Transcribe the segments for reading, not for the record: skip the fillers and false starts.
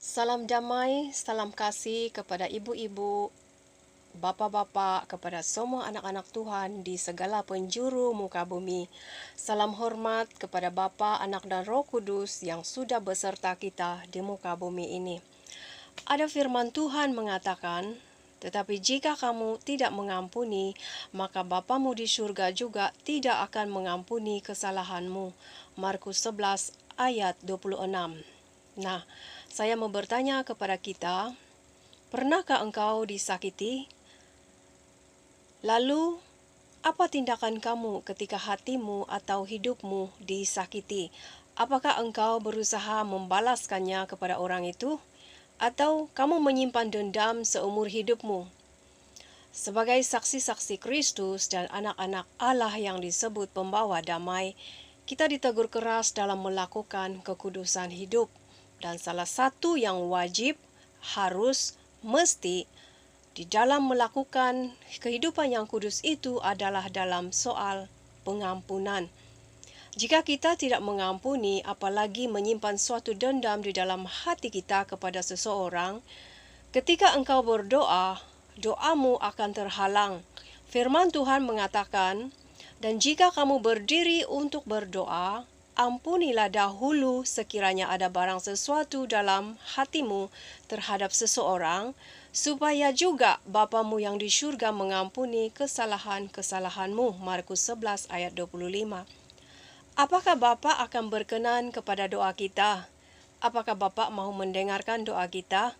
Salam damai, salam kasih kepada ibu-ibu, bapak-bapak, kepada semua anak-anak Tuhan di segala penjuru muka bumi. Salam hormat kepada Bapa, Anak, dan Roh Kudus yang sudah beserta kita di muka bumi ini. Ada firman Tuhan mengatakan, tetapi jika kamu tidak mengampuni, maka Bapamu di surga juga tidak akan mengampuni kesalahanmu. Markus 11 ayat 26. Nah, saya mau bertanya kepada kita, pernahkah engkau disakiti? Lalu, apa tindakan kamu ketika hatimu atau hidupmu disakiti? Apakah engkau berusaha membalaskannya kepada orang itu? Atau kamu menyimpan dendam seumur hidupmu? Sebagai saksi-saksi Kristus dan anak-anak Allah yang disebut pembawa damai, kita ditegur keras dalam melakukan kekudusan hidup. Dan salah satu yang wajib, harus, mesti di dalam melakukan kehidupan yang kudus itu adalah dalam soal pengampunan. Jika kita tidak mengampuni, apalagi menyimpan suatu dendam di dalam hati kita kepada seseorang, ketika engkau berdoa, doamu akan terhalang. Firman Tuhan mengatakan, dan jika kamu berdiri untuk berdoa, ampunilah dahulu sekiranya ada barang sesuatu dalam hatimu terhadap seseorang, supaya juga Bapamu yang di surga mengampuni kesalahan-kesalahanmu. Markus 11 ayat 25. Apakah Bapa akan berkenan kepada doa kita? Apakah Bapa mau mendengarkan doa kita?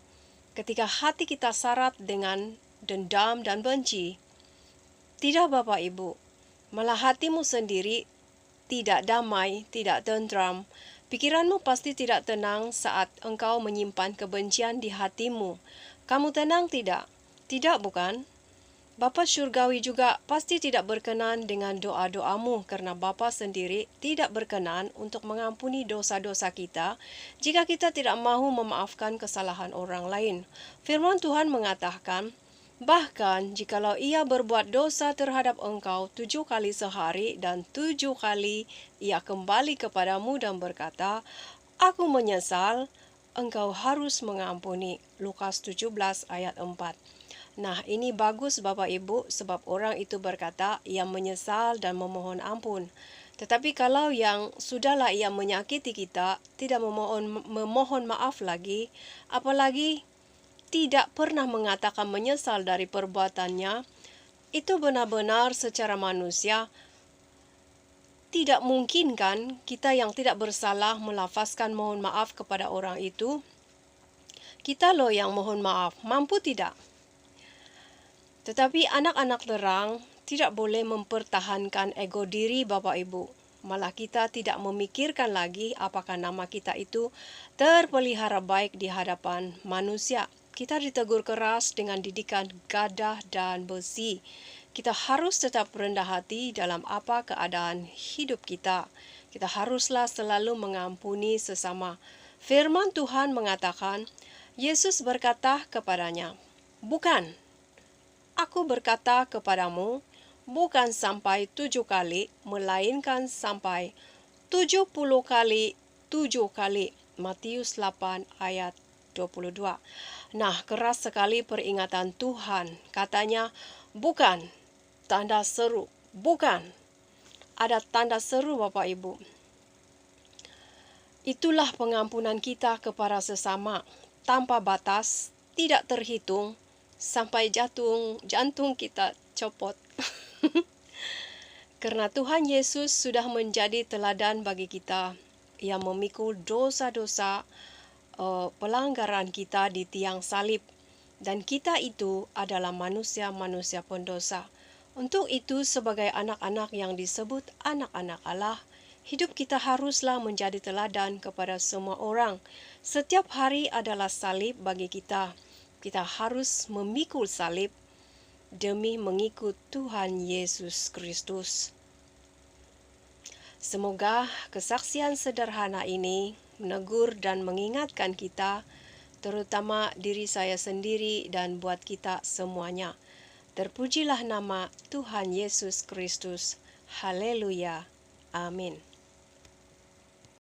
Ketika hati kita syarat dengan dendam dan benci, tidak Bapak Ibu, malah hatimu sendiri tidak damai, tidak tentram. Pikiranmu pasti tidak tenang saat engkau menyimpan kebencian di hatimu. Kamu tenang tidak? Tidak bukan? Bapa Surgawi juga pasti tidak berkenan dengan doa-doamu karena Bapa sendiri tidak berkenan untuk mengampuni dosa-dosa kita jika kita tidak mahu memaafkan kesalahan orang lain. Firman Tuhan mengatakan, bahkan jikalau ia berbuat dosa terhadap engkau 7 kali sehari dan 7 kali ia kembali kepadamu dan berkata, Aku menyesal, engkau harus mengampuni. Lukas 17 ayat 4. Nah, ini bagus Bapak Ibu, sebab orang itu berkata ia menyesal dan memohon ampun. Tetapi kalau yang sudahlah ia menyakiti kita, tidak memohon maaf lagi, apalagi tidak pernah mengatakan menyesal dari perbuatannya, itu benar-benar secara manusia tidak mungkin kan kita yang tidak bersalah melafazkan mohon maaf kepada orang itu. Kita loh yang mohon maaf, mampu tidak? Tetapi anak-anak terang tidak boleh mempertahankan ego diri Bapak Ibu. Malah kita tidak memikirkan lagi apakah nama kita itu terpelihara baik di hadapan manusia. Kita ditegur keras dengan didikan gada dan besi. Kita harus tetap rendah hati dalam apa keadaan hidup kita. Kita haruslah selalu mengampuni sesama. Firman Tuhan mengatakan, Yesus berkata kepadanya, bukan, Aku berkata kepadamu, bukan sampai 7 kali, melainkan sampai 70 kali 7 kali. Matius 8 ayat 22. Nah, keras sekali peringatan Tuhan. Katanya, bukan, tanda seru, bukan. Ada tanda seru Bapak Ibu. Itulah pengampunan kita kepada sesama, tanpa batas, tidak terhitung, sampai jantung kita copot. Karena Tuhan Yesus sudah menjadi teladan bagi kita. Ia memikul dosa-dosa pelanggaran kita di tiang salib. Dan kita itu adalah manusia-manusia pendosa. Untuk itu sebagai anak-anak yang disebut anak-anak Allah, hidup kita haruslah menjadi teladan kepada semua orang. Setiap hari adalah salib bagi kita. Kita harus memikul salib demi mengikut Tuhan Yesus Kristus. Semoga kesaksian sederhana ini menegur dan mengingatkan kita, terutama diri saya sendiri dan buat kita semuanya. Terpujilah nama Tuhan Yesus Kristus. Haleluya. Amin.